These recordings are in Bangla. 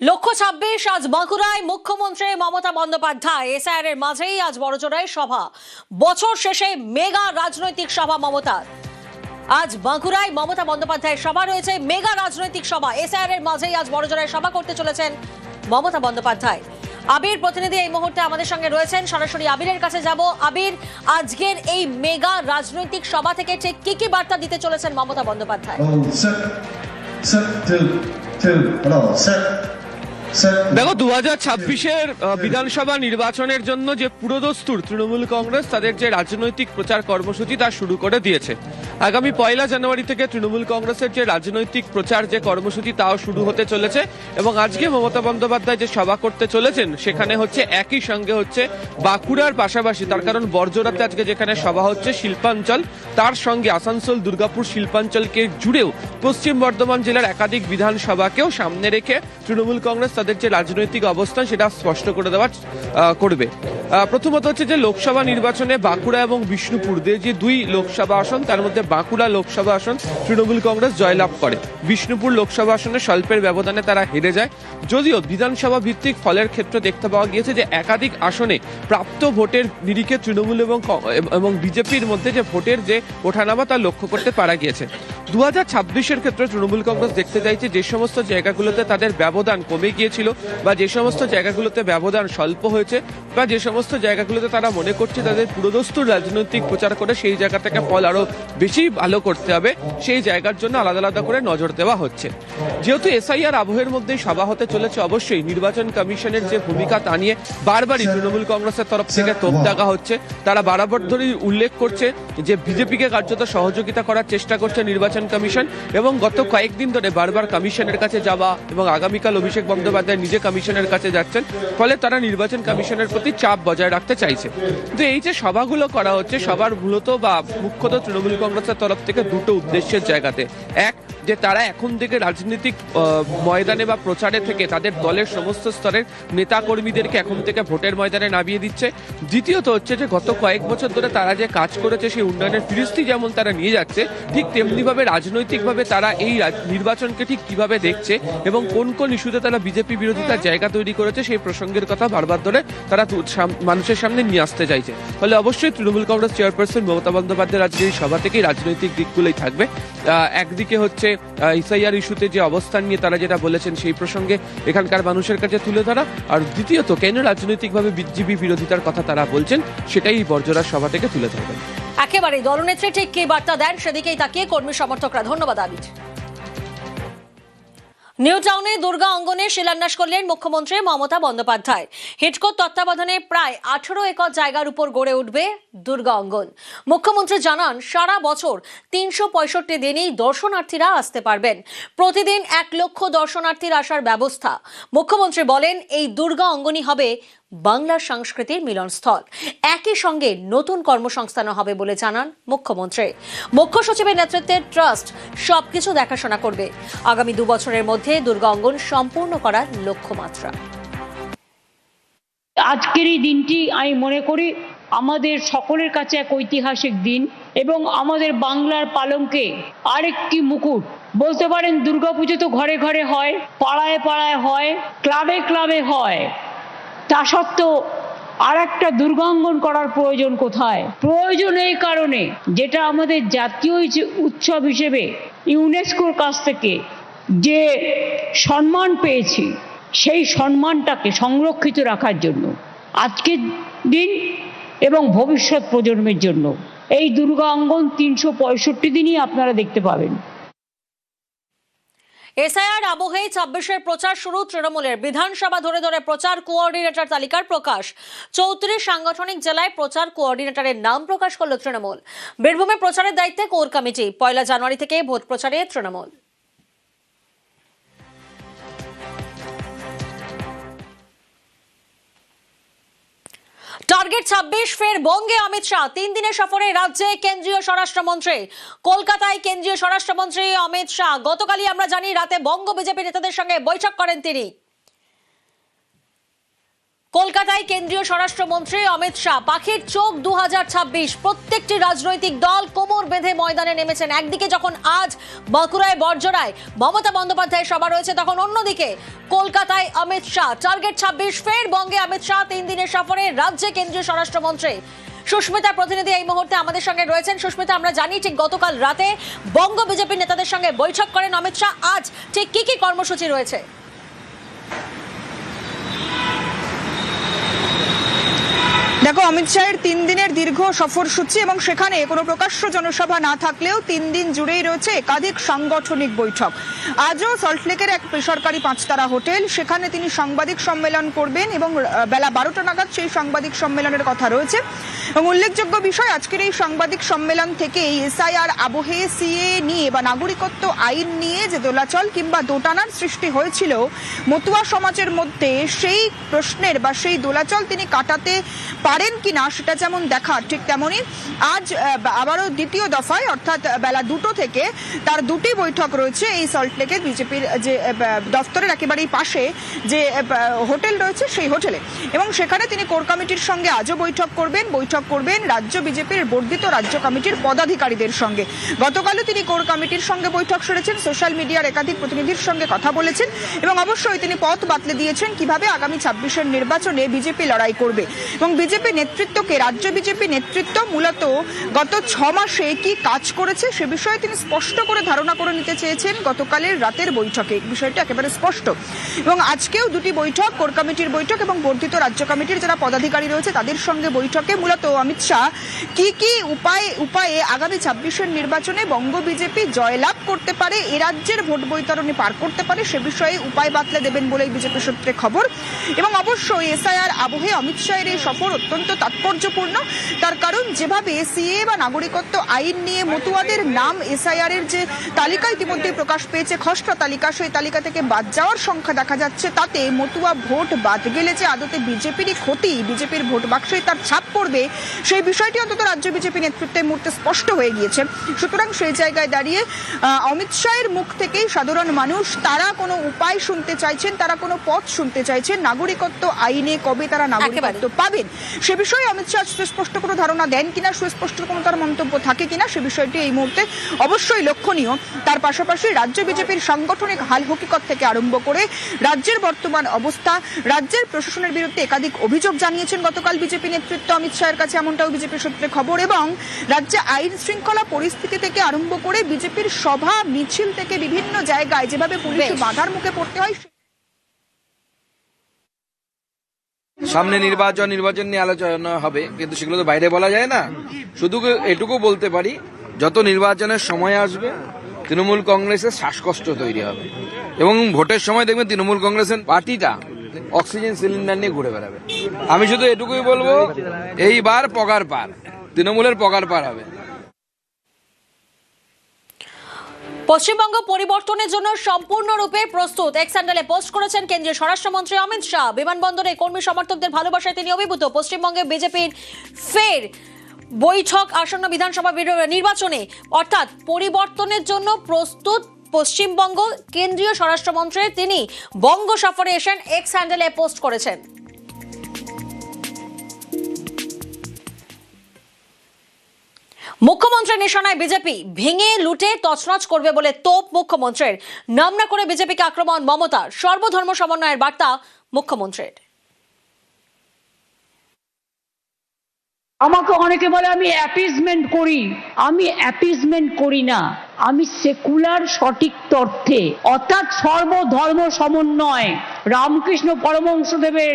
লক্ষ্য 26 আজ বাঁকুড়ায় মুখ্যমন্ত্রী মমতা বন্দ্যোপাধ্যায় এসআইআর এর মাঝেই আজ বড়জোড়ায় সভা। বছর শেষে মেগা রাজনৈতিক সভা মমতার। আজ বাঁকুড়ায় মমতা বন্দ্যোপাধ্যায়ের সভা রয়েছে, মেগা রাজনৈতিক সভা। এসআইআর এর মাঝেই আজ বড়জোড়ায় সভা করতে চলেছেন মমতা বন্দ্যোপাধ্যায়। আবির প্রতিনিধি এই মুহূর্তে আমাদের সঙ্গে রয়েছেন, সরাসরি আবিরের কাছে যাব। আবির, আজকের এই মেগা রাজনৈতিক সভা থেকে ঠিক কি কি বার্তা দিতে চলেছেন মমতা বন্দ্যোপাধ্যায়? দেখো, 2026-এর বিধানসভা নির্বাচনের জন্য যে পুরোদস্তুর তৃণমূল কংগ্রেস তাদের যে রাজনৈতিক প্রচার কর্মসূচি তা শুরু করে দিয়েছে। আগামী 1 জানুয়ারি থেকে তৃণমূল কংগ্রেসের যে রাজনৈতিক প্রচার যে কর্মসূচি তাও শুরু হতে চলেছে এবং আজকে মমতা বন্দ্যোপাধ্যায় যে সভা করতে চলেছেন সেখানে হচ্ছে একই সঙ্গে হচ্ছে বাঁকুড়ার পাশাপাশি, তার কারণ বড়জোড়াতে আজকে যেখানে সভা হচ্ছে শিল্পাঞ্চল, তার সঙ্গে আসানসোল দুর্গাপুর শিল্পাঞ্চলকে জুড়েও পশ্চিম বর্ধমান জেলার একাধিক বিধানসভাকেও সামনে রেখে তৃণমূল কংগ্রেস তাদের যে রাজনৈতিক অবস্থান সেটা স্পষ্ট করে দেওয়া করবে। প্রথমত হচ্ছে যে লোকসভা নির্বাচনে বাঁকুড়া এবং বিষ্ণুপুর যে দুই লোকসভা আসন, তার মধ্যে বাঁকুড়া লোকসভা আসন তৃণমূল কংগ্রেস জয়লাভ করে। বিষ্ণুপুর লোকসভা আসনে স্বল্পের ব্যবধানে তারা হেরে যায়। যদিও বিধানসভা ভিত্তিক ফলের ক্ষেত্রে দেখতে পাওয়া গিয়েছে যে একাধিক আসনে প্রাপ্ত ভোটের নিরিখে তৃণমূল এবং বিজেপির মধ্যে যে ভোটের যে ওঠানামা তা লক্ষ্য করতে পারা গিয়েছে। 2026-এর ক্ষেত্রে তৃণমূল কংগ্রেস দেখতে চাইছে যে সমস্ত জায়গাগুলোতে তাদের ব্যবধান কমে গিয়েছিল বা যে সমস্ত জায়গাগুলোতে ব্যবধান স্বল্প হয়েছে বা যে সমস্ত জায়গাগুলোতে তারা মনে করছে তাদের পুরোদস্তুর রাজনৈতিক প্রচার করে সেই জায়গা থেকে ফল আরো বেশি ভালো করতে হবে, সেই জায়গার জন্য আলাদা আলাদা করে নজর দেওয়া হচ্ছে। যেহেতু এসআইআর আবহের মধ্যেই সভা হতে চলেছে, অবশ্যই নির্বাচন কমিশনের যে ভূমিকা তা নিয়ে বারবারই তৃণমূল কংগ্রেসের তরফ থেকে তোপ দাগা হচ্ছে। তারা বরাবর ধরেই উল্লেখ করছে যে বিজেপিকে কার্যত সহযোগিতা করার চেষ্টা করছে নির্বাচন কমিশন এবং গত কয়েকদিন ধরে বারবার কমিশনের কাছে যাওয়া এবং আগামীকাল অভিষেক বন্দ্যোপাধ্যায় নিজে কমিশনের কাছে যাচ্ছেন, ফলে তারা নির্বাচন কমিশনের প্রতি চাপ বজায় রাখতে চাইছে। কিন্তু এই যে সভাগুলো করা হচ্ছে, সবার মূলত বা মুখ্যত তৃণমূল কংগ্রেসের তরফ থেকে দুটো উদ্দেশ্যের জায়গাতে। এক, যে তারা এখন থেকে রাজনৈতিক ময়দানে বা প্রচারে থেকে তাদের দলের সমস্ত স্তরের নেতা কর্মীদেরকে এখন থেকে ভোটের ময়দানে নামিয়ে দিচ্ছে। দ্বিতীয়ত হচ্ছে যে গত কয়েক বছর ধরে তারা যে কাজ করেছে সেই উন্নয়নের ফিরিস্তি যেমন তারা নিয়ে যাচ্ছে, ঠিক তেমনিভাবে রাজনৈতিকভাবে তারা এই নির্বাচনকে ঠিক কিভাবে দেখছে এবং কোন কোন ইস্যুতে তারা বিজেপি বিরোধিতার জায়গা তৈরি করেছে সেই প্রসঙ্গের কথা বারবার ধরে তারা মানুষের সামনে নিয়ে আসতে চাইছে। ফলে অবশ্যই তৃণমূল কংগ্রেস চেয়ারপারসন মমতা বন্দ্যোপাধ্যায়ের আজকে এই সভা থেকেই রাজনৈতিক দিকগুলোই থাকবে। একদিকে হচ্ছে এসআইআর ইস্যুতে যে অবস্থান নিয়ে তারা যেটা বলেছেন সেই প্রসঙ্গে এখানকার মানুষের কাছে তুলে ধরা, আর দ্বিতীয়ত কেন রাজনৈতিকভাবে বিজেপি বিরোধিতার কথা তারা বলছেন সেটাই বড়জোড়ার সভা থেকে তুলে ধরবেন। একেবারে দলনেত্রী ঠিক কি বার্তা দেন সেদিকেই তাকিয়ে কর্মী সমর্থকরা। ধন্যবাদ আবির। নিউ টাউনে দুর্গা অঙ্গনে শিলান্যাস করলেন মুখ্যমন্ত্রী মমতা বন্দ্যোপাধ্যায়। হিডকোর তত্ত্বাবধানে প্রায় 18 একর জায়গার উপর গড়ে উঠবে দুর্গা অঙ্গন। মুখ্যমন্ত্রী জানান, সারা বছর 365 দিনই দর্শনার্থীরা আসতে পারবেন। প্রতিদিন 1 লক্ষ দর্শনার্থীর আসার ব্যবস্থা। মুখ্যমন্ত্রী বলেন, এই দুর্গা অঙ্গনই হবে বাংলার সংস্কৃতির মিলনস্থল। একই সঙ্গে নতুন কর্মসংস্থানও হবে বলে জানান মুখ্যমন্ত্রী। মুখ্য সচিবের নেতৃত্বে ট্রাস্ট সবকিছু দেখাশোনা করবে। আগামী 2 বছরের মধ্যে দুর্গা অঙ্গন সম্পূর্ণ করার লক্ষ্যমাত্রা। আজকের এই দিনটি আমি মনে করি আমাদের সকলের কাছে এক ঐতিহাসিক দিন এবং আমাদের বাংলার পালঙ্কে আরেকটি মুকুট বলতে পারেন। দুর্গাপুজো তো ঘরে ঘরে হয়, পাড়ায় পাড়ায় হয়, ক্লাবে ক্লাবে হয়, তা সত্ত্বেও আর একটা দুর্গাঙ্গন করার প্রয়োজন কোথায়? প্রয়োজন এই কারণে, যেটা আমাদের জাতীয় উৎসব হিসেবে ইউনেস্কোর কাছ থেকে যে সম্মান পেয়েছি সেই সম্মানটাকে সংরক্ষিত রাখার জন্য আজকের দিন এবং ভবিষ্যৎ প্রজন্মের জন্য এই দুর্গা অঙ্গন 365 দিনই আপনারা দেখতে পাবেন। এসআইআর আবহে 26-এর প্রচার শুরু তৃণমূলের। বিধানসভা ধরে ধরে প্রচার কোঅর্ডিনেটর তালিকার প্রকাশ। 34 সাংগঠনিক জেলায় প্রচার কোঅর্ডিনেটরের নাম প্রকাশ করল তৃণমূল। বীরভূমে প্রচারের দায়িত্বে কোর কমিটি। 1 জানুয়ারি থেকে ভোট প্রচারে তৃণমূল। টার্গেট 26, ফের বঙ্গে অমিত শাহ। 3 দিনের সফরে রাজ্যে কেন্দ্রীয় স্বরাষ্ট্রমন্ত্রী। কলকাতায় কেন্দ্রীয় স্বরাষ্ট্রমন্ত্রী অমিত শাহ গতকালই আমরা জানি রাতে বঙ্গ বিজেপি নেতাদের সঙ্গে বৈঠক করেন তিনি। কলকাতায় কেন্দ্রীয় স্বরাষ্ট্রমন্ত্রী অমিত শাহ, পাখির চোখ 2026। প্রত্যেকটি রাজনৈতিক দল কোমর বেঁধে ময়দানে নেমেছেন। একদিকে যখন আজ বাঁকুড়ায় বর্জরায় মমতা বন্দ্যোপাধ্যায়ের সভা রয়েছে, তখন অন্যদিকে কলকাতায় অমিত শাহ। টার্গেট 26, ফের বঙ্গে অমিত শাহ 3 দিনের সফরে রাজ্যে কেন্দ্রীয় স্বরাষ্ট্রমন্ত্রী। সুস্মিতা প্রতিনিধি এই মুহূর্তে আমাদের সঙ্গে রয়েছেন। সুস্মিতা, আমরা জানি ঠিক গতকাল রাতে বঙ্গ বিজেপি নেতাদের সঙ্গে বৈঠক করেন অমিত শাহ। আজ ঠিক কি কর্মসূচি রয়েছে? দেখো, অমিত শাহের 3 দিনের দীর্ঘ সফরসূচি এবং সেখানে কোনো প্রকাশ্য জনসভা না থাকলেও 3 দিন জুড়েই রয়েছে একাধিক সাংগঠনিক বৈঠক। আজও সল্টলেকের এক বেসরকারি 5 তারা হোটেল, সেখানে তিনি সাংবাদিক সম্মেলন করবেন এবং বেলা 12টা নাগাদ সেই সাংবাদিক সম্মেলনের কথা রয়েছে। এবং উল্লেখযোগ্য বিষয়, আজকের এই সাংবাদিক সম্মেলন থেকেই এসআইআর আবহে, সিএ নিয়ে বা নাগরিকত্ব আইন নিয়ে যে দোলাচল কিংবা দোটানার সৃষ্টি হয়েছিল মতুয়া সমাজের মধ্যে, সেই প্রশ্নের বা সেই দোলাচল তিনি কাটাতে পারেন কিনা সেটা যেমন দেখার, ঠিক তেমনই আজ আবারও দ্বিতীয় দফায় অর্থাৎ বেলা 2টো থেকে তার 2টি বৈঠক রয়েছে এই সল্টলেকের বিজেপির যে দফতরের একেবারেই পাশে যে হোটেল রয়েছে সেই হোটেলে। এবং সেখানে তিনি কোর কমিটির সঙ্গে আজও বৈঠক করবেন রাজ্য বিজেপির বর্ধিত রাজ্য কমিটির পদাধিকারীদের সঙ্গে। গতকালও তিনি কোর কমিটির সঙ্গে বৈঠক সেরেছেন, সোশ্যাল মিডিয়ার একাধিক প্রতিনিধির সঙ্গে কথা বলেছেন এবং অবশ্যই তিনি পথ বাতলে দিয়েছেন কিভাবে আগামী 26-এর নির্বাচনে বিজেপি লড়াই করবে। এবং বিজেপি নেতৃত্বকে, রাজ্য বিজেপি নেতৃত্ব মূলত গত 6 মাসে কি কাজ করেছে সে বিষয়ে তিনি স্পষ্ট করে ধারণা করে নিতে চেয়েছেন গতকালের রাতের বৈঠকে। বিষয়টা একেবারে স্পষ্ট। এবং আজকেও 2টি বৈঠক, কোর কমিটির বৈঠক এবং বর্ধিত রাজ্য কমিটির যারা পদাধিকারী রয়েছে তাদের সঙ্গে বৈঠকে মূলত অমিত শাহ কি উপায়ে আগামী 26-এর নির্বাচনে বঙ্গ বিজেপি জয়লাভ করতে পারে, এ রাজ্যের ভোট বৈতরণী পার করতে পারে, সে বিষয়ে উপায় বাতলে দেবেন বলেই বিজেপি সূত্রে খবর। এবং অবশ্যই এসআইআর আবহে অমিত শাহের এই সফর অত্যন্ত তাৎপর্যপূর্ণ। তার কারণ, যেভাবে সিএ বা নাগরিকত্ব আইন নিয়ে মতুয়াদের নাম এসআইআর এর যে তালিকা ইতিমধ্যে প্রকাশ পেয়েছে, খসড়া তালিকা, সেই তালিকা থেকে বাদ যাওয়ার সংখ্যা দেখা যাচ্ছে, তাতে মতুয়া ভোট বাদ গেলে যে আদতে বিজেপিরই ক্ষতি, বিজেপির ভোট বাক্সে তার ছাপ পড়বে, সেই বিষয়টি অন্তত রাজ্য বিজেপি নেতৃত্বের মুহূর্তে স্পষ্ট হয়ে গিয়েছে। সুতরাং সেই জায়গায় দাঁড়িয়ে অমিত শাহের মুখ থেকেই সাধারণ মানুষ তারা কোনো উপায় শুনতে চাইছেন, তারা কোনো পথ শুনতে চাইছেন, নাগরিকত্ব আইনে কবে তারা নাগরিকত্ব পাবেন সে বিষয়ে অমিত শাহ সুস্পষ্ট কোনো ধারণা দেন কিনা, সুস্পষ্ট কোনো তার মন্তব্য থাকে কিনা, সে বিষয়টি এই মুহূর্তে অবশ্যই লক্ষণীয়। তার পাশাপাশি রাজ্য বিজেপির সাংগঠনিক হাল হকিকত থেকে আরম্ভ করে রাজ্যের বর্তমান অবস্থা, রাজ্যের প্রশাসনের বিরুদ্ধে একাধিক অভিযোগ জানিয়েছেন গতকাল বিজেপি নেতৃত্ব অমিত শাহের কাছে, এমনটাও বিজেপি সূত্রে খবর। এবং রাজ্যে আইন শৃঙ্খলা পরিস্থিতি থেকে আরম্ভ করে বিজেপির সভা মিছিল থেকে বিভিন্ন জায়গায় যেভাবে পুলিশ বাধার মুখে পড়তে হয়। সামনে নির্বাচন নিয়ে আলোচনা হবে, কিন্তু সেগুলো তো বাইরে বলা যায় না। শুধু এটুকু বলতে পারি, যত নির্বাচনের সময় আসবে তৃণমূল কংগ্রেসের শ্বাসকষ্ট তৈরি হবে এবং ভোটের সময় দেখবেন তৃণমূল কংগ্রেসের পার্টিটা অক্সিজেন সিলিন্ডার নিয়ে ঘুরে বেড়াবে। আমি শুধু এটুকুই বলবো, এইবার পগার পার, তৃণমূলের পগার পার হবে। পশ্চিমবঙ্গ পরিবর্তনের জন্য সম্পূর্ণরূপে প্রস্তুত, এক স্যান্ডেলে পোস্ট করেছেন কেন্দ্রীয় স্বরাষ্ট্রমন্ত্রী অমিত শাহ। বিমানবন্দরে কর্মী সমর্থকদের ভালোবাসায় তিনি অভিভূত। পশ্চিমবঙ্গে বিজেপির ফের বৈঠক, আসন্ন বিধানসভা নির্বাচনে অর্থাৎ পরিবর্তনের জন্য প্রস্তুত পশ্চিমবঙ্গ। কেন্দ্রীয় স্বরাষ্ট্রমন্ত্রী তিনি বঙ্গ সফরে এসেন, এক স্যান্ডেলে পোস্ট করেছেন। মুখ্যমন্ত্রীর নিশানায় বিজেপি, ভেঙে লুটে তছনছ করবে বলে তোপ মুখ্যমন্ত্রীর। নাম না করে বিজেপিকে আক্রমণ মমতার। সর্বধর্ম সমন্বয়ের বার্তা মুখ্যমন্ত্রীর। আমাকে অনেকে বলে আমি অ্যাপিজমেন্ট করি, আমি অ্যাপিজমেন্ট করি না, আমি সেকুলার সঠিক তথ্যে অর্থাৎ সর্বধর্ম সমন্বয়। রামকৃষ্ণ পরমহংসদেবের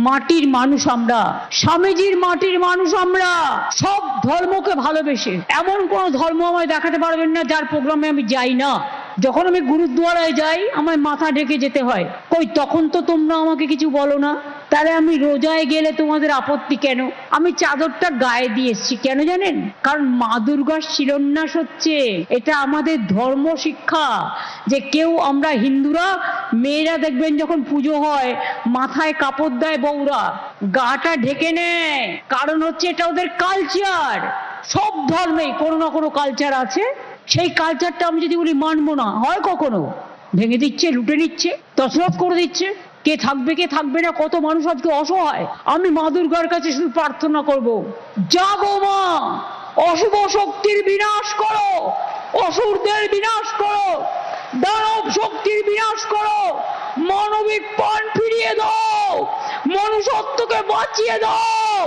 মাটির মানুষ আমরা, স্বামীজির মাটির মানুষ আমরা, সব ধর্মকে ভালোবেসে। এমন কোন ধর্ম আমায় দেখাতে পারবেন না যার প্রোগ্রামে আমি যাই না। যখন আমি গুরুদ্বারায় যাই আমায় মাথা ঢেকে যেতে হয়। কই তখন তো তোমরা আমাকে কিছু বলো না, তাহলে আমি রোজায় গেলে তোমাদের আপত্তি কেন? আমি চাদরটা গায়ে দিয়ে এসছি কেন জানেন? কারণ মা দুর্গার শিলান্যাস হচ্ছে। এটা আমাদের ধর্ম শিক্ষা যে কেউ, আমরা হিন্দুরা মেয়েরা দেখবেন যখন পুজো হয় মাথায় কাপড় দেয় বউরা, গাটা ঢেকে নেয়, কারণ হচ্ছে এটা ওদের কালচার। সব ধর্মেই কোনো না কোনো কালচার আছে। সেই কালচারটা আমি যদি বলি মানবো না, হয় কখনো? ভেঙে দিচ্ছে, লুটে নিচ্ছে, তছনছ করে দিচ্ছে। কে থাকবে না, কত মানুষ আজকে অসহায়। আমি মা দুর্গার কাছে শুধু প্রার্থনা করব, জাগো মা, অশুভ শক্তির বিনাশ করো, অসুরদের বিনাশ করো, দানব শক্তির বিনাশ করো, মানবিক প্রাণ ফিরিয়ে দাও, মনুষ্যত্বকে বাঁচিয়ে দাও।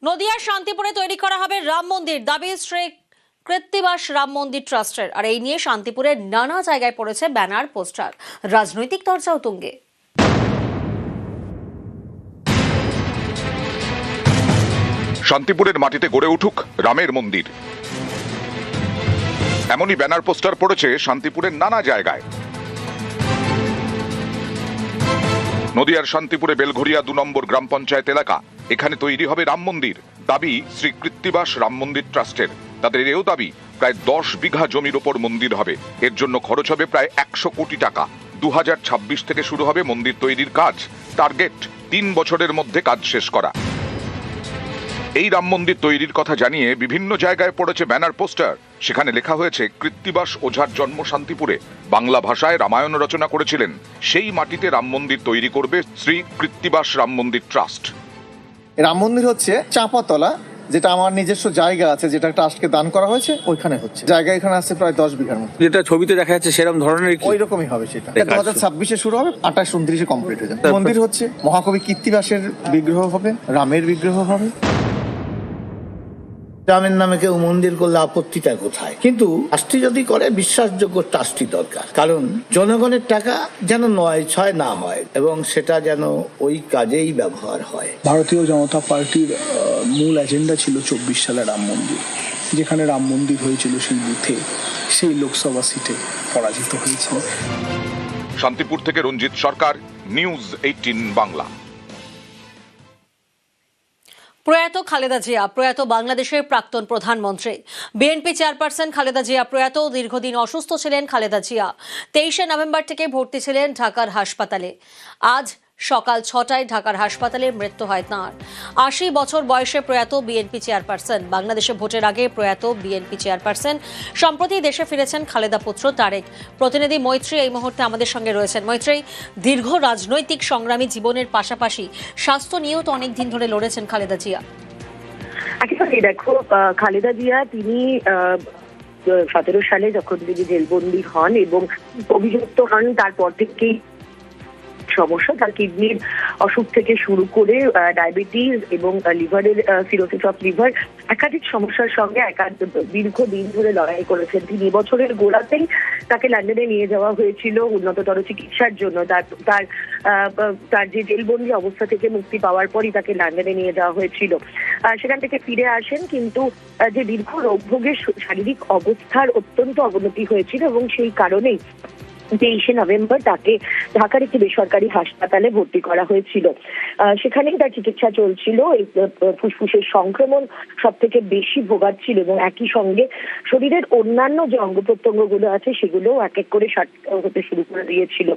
নদিয়ার শান্তিপুরে তৈরি করা হবে রাম মন্দির, দাবি শ্রী কৃত্তিবাস রাম মন্দির ট্রাস্টের। আর এই নিয়ে শান্তিপুরের নানা জায়গায় পড়েছে ব্যানার, পোস্টার, রাজনৈতিক চর্চাও তুঙ্গে। শান্তিপুরের মাটিতে গড়ে উঠুক রামের মন্দির, এমনই ব্যানার পোস্টার পড়েছে শান্তিপুরের নানা জায়গায়। নদিয়ার শান্তিপুরে বেলঘরিয়া 2 নম্বর গ্রাম পঞ্চায়েত এলাকা, এখানে তৈরি হবে রাম মন্দির, দাবি শ্রী কৃত্তিবাস রাম মন্দির ট্রাস্টের। তাদের এও দাবি প্রায় 10 বিঘা জমির ওপর মন্দির হবে, এর জন্য খরচ হবে প্রায় 100 কোটি টাকা। 2026 থেকে শুরু হবে মন্দির তৈরির কাজ, টার্গেট 3 বছরের মধ্যে কাজ শেষ করা। এই রাম মন্দির তৈরির কথা জানিয়ে বিভিন্ন জায়গায় পড়েছে ব্যানার পোস্টার, সেখানে লেখা হয়েছে কৃত্তিবাস ওঝার জন্ম শান্তিপুরে, বাংলা ভাষায় রামায়ণ রচনা করেছিলেন, সেই মাটিতে রাম মন্দির তৈরি করবে শ্রী কৃত্তিবাস রাম মন্দির ট্রাস্ট। রাম মন্দির হচ্ছে চাপাতলা, যেটা আমার নিজস্ব জায়গা আছে, যেটা ট্রাস্টকে দান করা হয়েছে, ওইখানে হচ্ছে। জায়গা এখানে আছে প্রায় 10 বিঘার মতো। যেটা ছবিতে দেখা যাচ্ছে সেরকম ধরনের ওই রকমই হবে সেটা। 2026-এ শুরু হবে, 28-29-এ কমপ্লিট হয়ে যাবে। মন্দির হচ্ছে মহাকবি কৃত্তিবাসের বিগ্রহ হবে, রামের বিগ্রহ হবে। রামের নামে কেউ মন্দির করলে আপত্তিটা কোথায়? কিন্তু ট্রাস্টি যদি করে, বিশ্বাসযোগ্য ট্রাস্টি দরকার, কারণ জনগণের টাকা যেন নয় ছয় না হয় এবং সেটা যেন ওই কাজেই ব্যবহার হয়। ভারতীয় জনতা পার্টির মূল এজেন্ডা ছিল 24 সালে রাম মন্দির, যেখানে রাম মন্দির হয়েছিল সেই বুথে, সেই লোকসভা সিটে পরাজিত হয়েছিল। শান্তিপুর থেকে রঞ্জিত সরকার, নিউজ 18 বাংলা। প্রয়াত খালেদা জিয়া, প্রয়াত বাংলাদেশের প্রাক্তন প্রধানমন্ত্রী, বিএনপি চেয়ারপারসন খালেদা জিয়া প্রয়াত। দীর্ঘদিন অসুস্থ ছিলেন খালেদা জিয়া। 23শে নভেম্বর থেকে ভর্তি ছিলেন ঢাকার হাসপাতালে। আজ সকাল 6টায় ঢাকার হাসপাতালে মৃত্যু হয় তাঁর। 80 বছর বয়সে প্রয়াত বিএনপি চেয়ারপারসন। বাংলাদেশে ভোটের আগে প্রয়াত বিএনপি চেয়ারপারসন। সম্প্রতি দেশে ফিরেছেন খালেদা পুত্র তারেক। প্রতিনিধি মৈত্রী এই মুহূর্তে আমাদের সঙ্গে রয়েছেন। মৈত্রী, দীর্ঘ রাজনৈতিক সংগ্রামী জীবনের পাশাপাশি স্বাস্থ্য নিয়েও তো অনেক দিন ধরে লড়েছেন খালেদা জিয়া। একেবারে দেখো, খালেদা জিয়া তিনি 17 সালে যখন তিনি জেলবন্দী হন এবং অভিযুক্ত হন, তারপর থেকেই সমস্যা, তার কিডনির অসুখ থেকে শুরু করে ডায়াবেটিস এবং লিভারের সিরোসিস অফ লিভার, একাধিক সমস্যার সঙ্গে দীর্ঘদিন ধরে লড়াই করেছেন তিনি। বছরের গোড়াতেই তাকে লন্ডনে নিয়ে যাওয়া হয়েছিল উন্নততর চিকিৎসার জন্য। তার যে জেলবন্দি অবস্থা থেকে মুক্তি পাওয়ার পরই তাকে লন্ডনে নিয়ে যাওয়া হয়েছিল। সেখান থেকে ফিরে আসেন, কিন্তু যে দীর্ঘ রোগভোগের শারীরিক অবস্থার অত্যন্ত অবনতি হয়েছিল এবং সেই কারণেই 23শে নভেম্বর তাকে ঢাকার একটি বেসরকারি হাসপাতালে ভর্তি করা হয়েছিল। সেখানেই তার চিকিৎসা চলছিল। ফুসফুসের সংক্রমণ সব থেকে বেশি ভোগাচ্ছিল এবং একই সঙ্গে শরীরের অন্যান্য যে অঙ্গ প্রত্যঙ্গগুলো আছে সেগুলো এক এক করে হতে শুরু করে দিয়েছিল।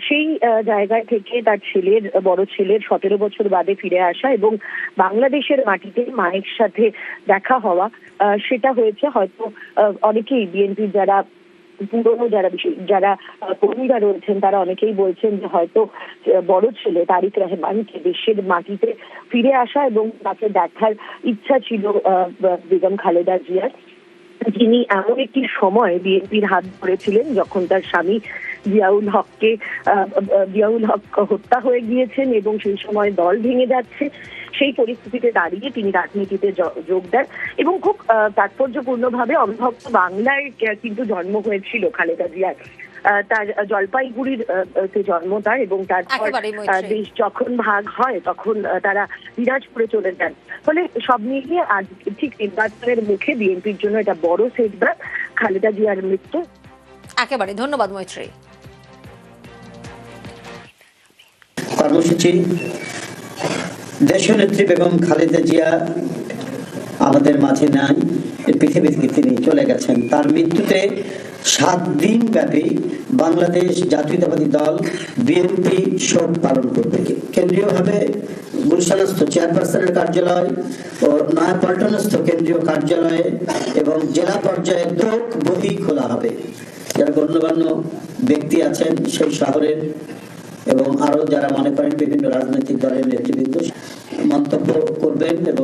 সেই জায়গায় থেকে তার বড় ছেলের 17 বছর বাদে ফিরে আসা এবং বাংলাদেশের মাটিতে মায়ের সাথে দেখা হওয়া, সেটা হয়েছে হয়তো অনেকেই বিএনপির পুরনো যারা কর্মীরা রয়েছেন তারা অনেকেই বলছেন যে হয়তো বড় ছেলে তারিক রহমানকে দেশের মাটিতে ফিরে আসা এবং তাকে দেখার ইচ্ছা ছিল বেগম খালেদা জিয়ার, যিনি এমন একটি সময় বিএনপির হাত ধরেছিলেন যখন তার স্বামী জিয়াউল হক হত্যা হয়ে গিয়েছেন এবং সেই সময় দল ভেঙে যাচ্ছে। সেই পরিস্থিতিতে দাঁড়িয়ে তিনি রাজনীতিতে যোগ দেন এবং খুব তাৎপর্যপূর্ণভাবে অবিভক্ত বাংলায় কিন্তু জন্ম হয়েছিল খালেদা জিয়ার। তার জলপাইগুড়ির জন্ম তার, এবং তারপর দেশ যখন ভাগ হয় তখন তারা দিনাজপুরে চলে যান। ফলে সব মিলিয়ে আজ ঠিক নির্বাচনের মুখে বিএনপির জন্য এটা বড় সেটব্যাক, খালেদা জিয়ার মৃত্যু। একেবারে ধন্যবাদ মৈত্রী। কর্মসূচি দেশনেত্রী বেগম খালেদা জিয়া আমাদের মাঝে নাই, পৃথিবী থেকে তিনি চলে গেছেন। তার মৃত্যুতে 7 দিন ব্যাপী বাংলাদেশ জাতীয়তাবাদী দল বিএনপি শোক পালন করবে। কেন্দ্রীয়ভাবে গুলশানস্থ চেয়ারপারসনের কার্যালয় ও নয়াপল্টনস্থ কেন্দ্রীয় কার্যালয়ে এবং জেলা পর্যায়ে দোক বহি খোলা হবে। যারা গণ্যমান্য ব্যক্তি আছেন সেই শহরের এবং আরো যারা মনে করেন বিভিন্ন রাজনৈতিক দলের নেতৃবৃন্দ মন্তব্য করবেন এবং